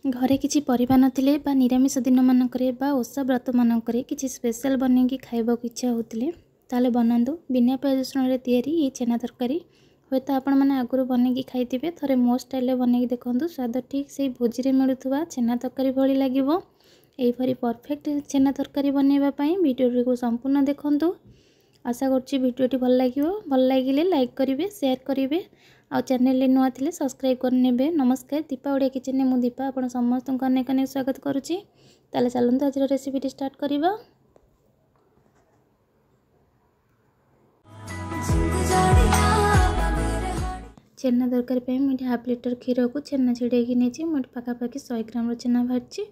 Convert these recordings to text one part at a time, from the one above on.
घरे किछि परिबा नथिले बा निरामिष दिन मानकरे बा ओषा व्रत मानकरे किछि स्पेशल बनेकी खाइबाक इच्छा होतिले ताले बनांदु बिना प्याज रसुण रे तयारी ये छेना तरकारी होय तो आपण माने आगुरु बनेकी खाइथिबे थरे मो स्टाइल रे बनेकी देखंतु स्वाद ठीक सेही भोजी रे मिलुथुवा छेना तरकारी भली लागिवो। एई परी परफेक्ट छेना तरकारी बनेबा पई वीडियो को संपूर्ण देखंतु। आशा करछि वीडियोटी भल लागिवो। भल लागिले लाइक करिवे शेयर करिवे आ चैनल नुआ थिले सब्सक्राइब करनेबे। नमस्कार दीपा ओडिया किचन ने मु दीपा आपण समस्त को अनेक अनेक स्वागत करुछि। ताले चलंतु आज रेसिपी स्टार्ट करिबा। छेना तरकारी पे मुझे हाफ लिटर क्षीर को छेना छिड़ेकी नहीं मुझे पाखापाखि 100 ग्राम छेना बाहरी।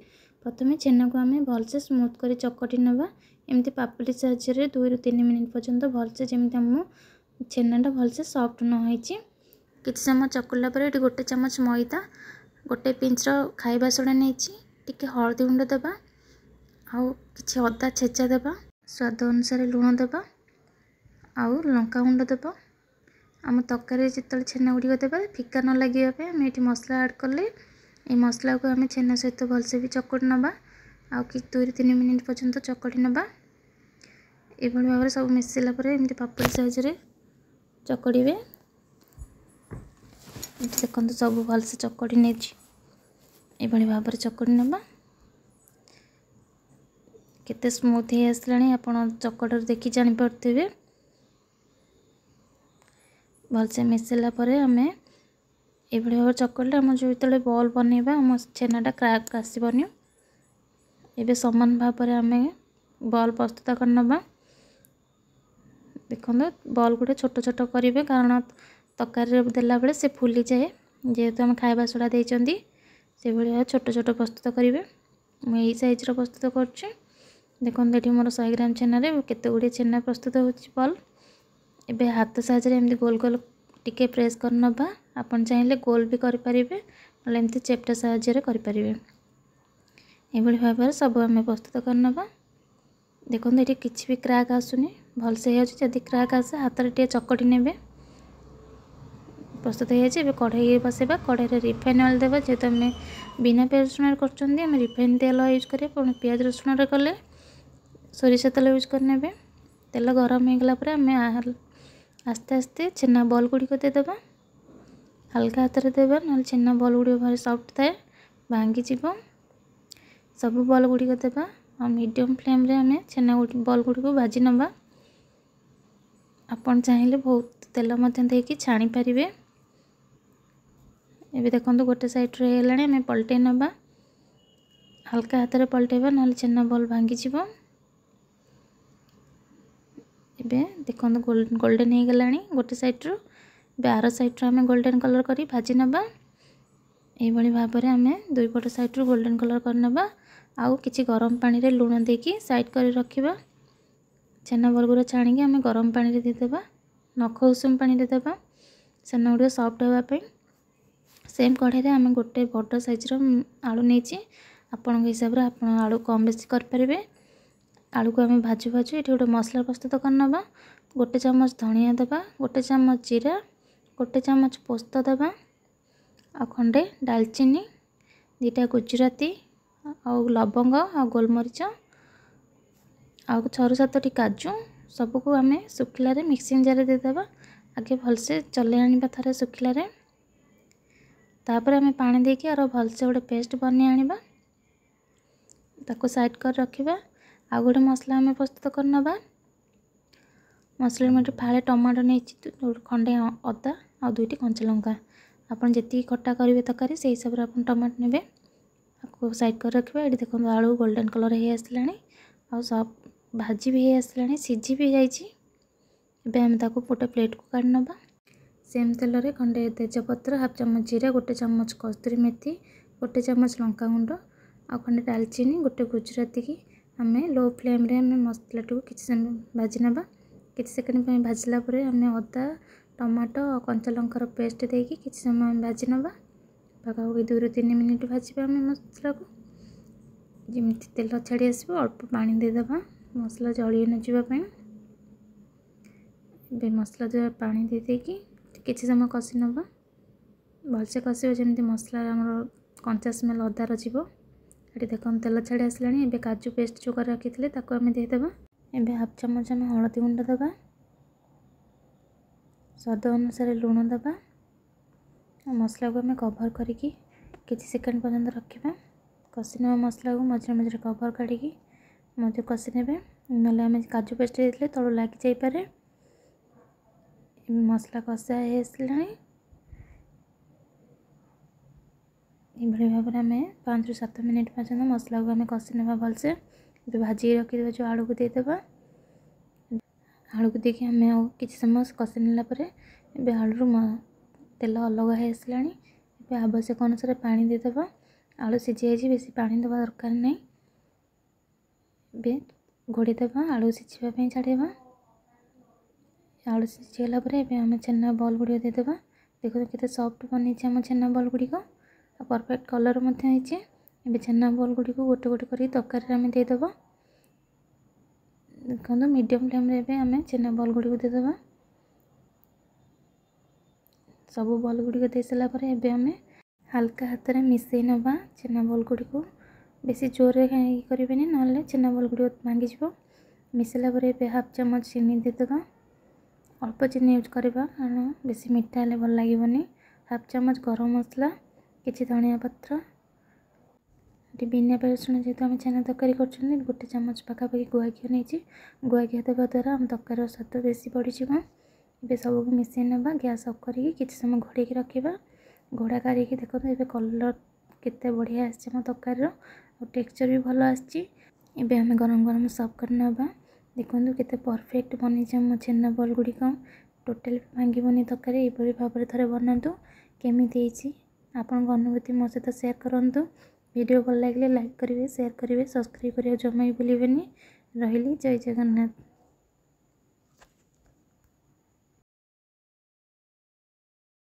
प्रथम छेना को आम भलसे स्मूथ कर चकटी नवा एमती पापड़ी साहाय्य 2 ରୁ 3 मिनिट पर्यंत भलसे जमी आम छेनाटा भलसे सफ्ट न हो। किसी समय चकुला पर ये गोटे चामच मैदा गोटे पिंच खाइबा सोडा नहीं टिके हलदी गुंड देवा आउ किछि अदा छेचा देवा स्वाद अनुसार लुण देवा आउ लंका गुंड देवा। आम तरकारी जिते छेना गुड़िक देवा फिका न लगे आम ये मसला ऐड कले ये मसला को आम छेना सहित भलसे भी चकटी नवा आउ कि 2 ରୁ 3 मिनिट पर्यंत चकटी नवा। ये भाव में सब मिसला एमती पापड़ी साइज चकड़े देखो सब भलसे चकड़ी नहीं भाव में चकड़ी नवा केते स्मूथ हो आसला आप चकटर देखी जानीपे। भलसे मिसला आम ये भाव चकड़े आम जो ये बॉल बनइबा आम छेनाटा क्राक आसबनी। एबे समान भाव में आम बॉल प्रस्तुत करनबा। देखो बॉल गुटे छोट छोट करेंगे कारण तरकारी देला बेले से फुली जाए जेहेतु आम खाइबा सोडा देइचंदी से भाई छोट छोट प्रस्तुत करेंगे। मुझे साइज प्रस्तुत कर देखो ये मोर 100 ग्राम छेना केते गुड़े छेना प्रस्तुत हो बॉल। एबे हाथ साहाय्य एमती गोल गोल टिके प्रेस करनबा आपन चाहिए गोल भी करें एमती चेप्टा साहाय्य करें। ये भाव में सब आम प्रस्तुत करनबा। देखो ये किसी भी क्राक आसुनी भलसे जदि क्राक आसे हाथ में टे चकटी ने प्रस्तुत हो जाए। कढ़ाई बसैबा कढ़ाई रिफाइन ऑयल देवा जेहेतु आम बिना प्याज रसुण कर रिफाइन तेल यूज करें प्याज रसुण कले सोरिष तेल यूज करने। तेल गरम हो गला आम आस्ते आस्ते छेना बॉल गुड़िक देदेबा हल्का हाथ में देवा ना छेना बॉल गुड़िक भारी सफ्ट थाए भांगी जीव। सब बॉल गुड़िक देवा और मीडियम फ्लेम रे आम छेना बॉल गुड़ी को भाजी नवा। आपन चाहिए बहुत तेल देकी छाणी पारिबे। एबे देखो गोटे साइड रे हेलाणी आम पलटे नवा हल्का हाथ में पलटेबा ना छेना बॉल भांगी जीव। एबे देखो गोल्डन हो गलानी गोटे साइड रो आर साइड रो आम गोल्डन कलर करी भाजी नवा। ये भाव में आम दुई पट साइड रो गोल्डन कलर करनबा आउ किछि गरम पानी रे लुण देकी साइड कर रखिबा। छेना बॉल गुरा छाणी आम गरम पानी रे देदेबा नख उषुम पानी रे देबा छेना गुड़ा सफ्ट होगापी। सेम कढ़ाई रे आम गोटे बड़ साइज आलू नहीं आपण हिसाब से आप आलू कम बेसी करें। आलू को आम भाजू भाजू ये गोटे मसला प्रस्तुत करनबा। गोटे चामच धनिया देवा गोटे चामच जीरा गोटे चामच पोस्त देवा आ खंडे दालचीनी 2टा गुजराती आउ लवंग आ गोलमरीच आउ 6 ରୁ 7ଟି काजू सबको आम सुखिलारे मिक्सिंग जार देदेबा। आगे भलसे चले आनिबा थारे सुखिलारे तापर आम पानी देके आर भलसे गोटे पेस्ट बनी आनिबा ताको साइड कर रखिबा। आ गोटे मसला आम प्रस्तुत करनबा। मसला में फाड़े टमाटो नहीं खंडे अदा आ 2टी कंचा लंका आपन जेती खट्टा करेंगे तरकारी से हिसाब से आप टमाटो नेबे आपको साइड कर रखिए। ये देखो आलू गोल्डन कलर हो आसला आ सब भाजी भी हो आसला सीझी भी जाइए। आम ताको गोटे प्लेट को काढ़ नवा। सेम तेल रे खंडे तेजपत्र हाफ चामच जीरा गोटे चामच कस्तूरी मेथी गोटे चामच लंका गुंड आ खंडे दालचीनी गोटे गुजराती की आम लो फ्लेम रे आम मसला को किसी समय भाजी नवा। किसी सेकेंड भाजला आम अदा टमाटो और कंचा लंकार पेस्ट देकी किसी समय आम भाजी नवा। पाखापाखि 2 ରୁ 3 मिनिट भाजवा आम मसला को जमी तेल छाड़ी आसो अल्प पानी देदेबा मसला जली न जावाई। मसला जो पानी दे देकी किसी समय कषि नवा भलसे कषिबा जमी मसला कंचा स्मेल अदार जीव। ये देख तेल छाड़ी आसला। एबे काजू पेस्ट जो कर रखी आम देदेबा। एबे हाफ चम्मच आम हलदी गुंड दबा, स्वाद अनुसार लुण दबा। मसला को आम कभर करके किसी सेकेंड पर्यंत रखा कषि ना मसला को मझे मझे कभर काढ़ी मध्य कषि ने ना आम काजू पेस्ट देते तलू लग जापे। मसला कषा आसला ये भाव में आम 5 ରୁ 7 मिनिट पर्यटन मसला को आम कषि ना भलसे। भाजी रखी जो आलू को देदेबा। आलू को देखिए आम कि समय कषि नेला आलू तेल अलग हो आसला। आवश्यक अनुसार पानी देदेबा। आलू सीझी जाए बेसी पानी देवा दरकार नहीं। घोड़ी देवा आलू सीझापी छाड़वा। आलू सीझीगला आम छेना बॉल गुड़िक देदेबा। देखो केते सॉफ्ट बनी आम छेना बॉल गुड़िक परफेक्ट कलर ए छेना बॉल गुड़िक गोटे गोटे कर तरकारी आम देदेबा। देखो मीडियम फ्लेम रे आम छेना बॉल गुड़िक देदेबा। सब बॉल गुड़िक दे सारा आम हल्का हाथ में मिसई नवा छेना बॉल गुड़िक। बेसी जोर करें ना छेना बॉल गुड़िक भांगी मिसला हाफ चम्मच चीनी देदेबा। अल्प चीनी यूज करवा कारण बेसी मीठा हेल्ले भल लगे। हाफ चम्मच गरम मसला, किछि धनिया पत्र, बिना पियाज रसुण जेहतु आम छेना तरकारी कर गोटे चम्मच पाखापाखि गुआ घी नहीं। गुआ घी देवा द्वारा आम तरकार स्वाद बेसी बढ़। ये सबको मिसई ना गैस ऑफ करके किसी समय घोड़े रखा। घोड़ा करी देखो ये कलर केते बढ़िया आम तरकारी और टेक्सचर भी भल आम गरम गरम सर्व करना। देखो केते परफेक्ट बनी आम छेना बॉल गुड़िक टोटाल भांगनी तरकारी। ये भाव में थे बनातु केमी आपण अनुभूति मो सहित शेयर करूँ। वीडियो भल लगे लाइक करेंगे, शेयर करेंगे, सब्सक्राइब करेंगे जमा भी भूलें। रही जय जगन्नाथ।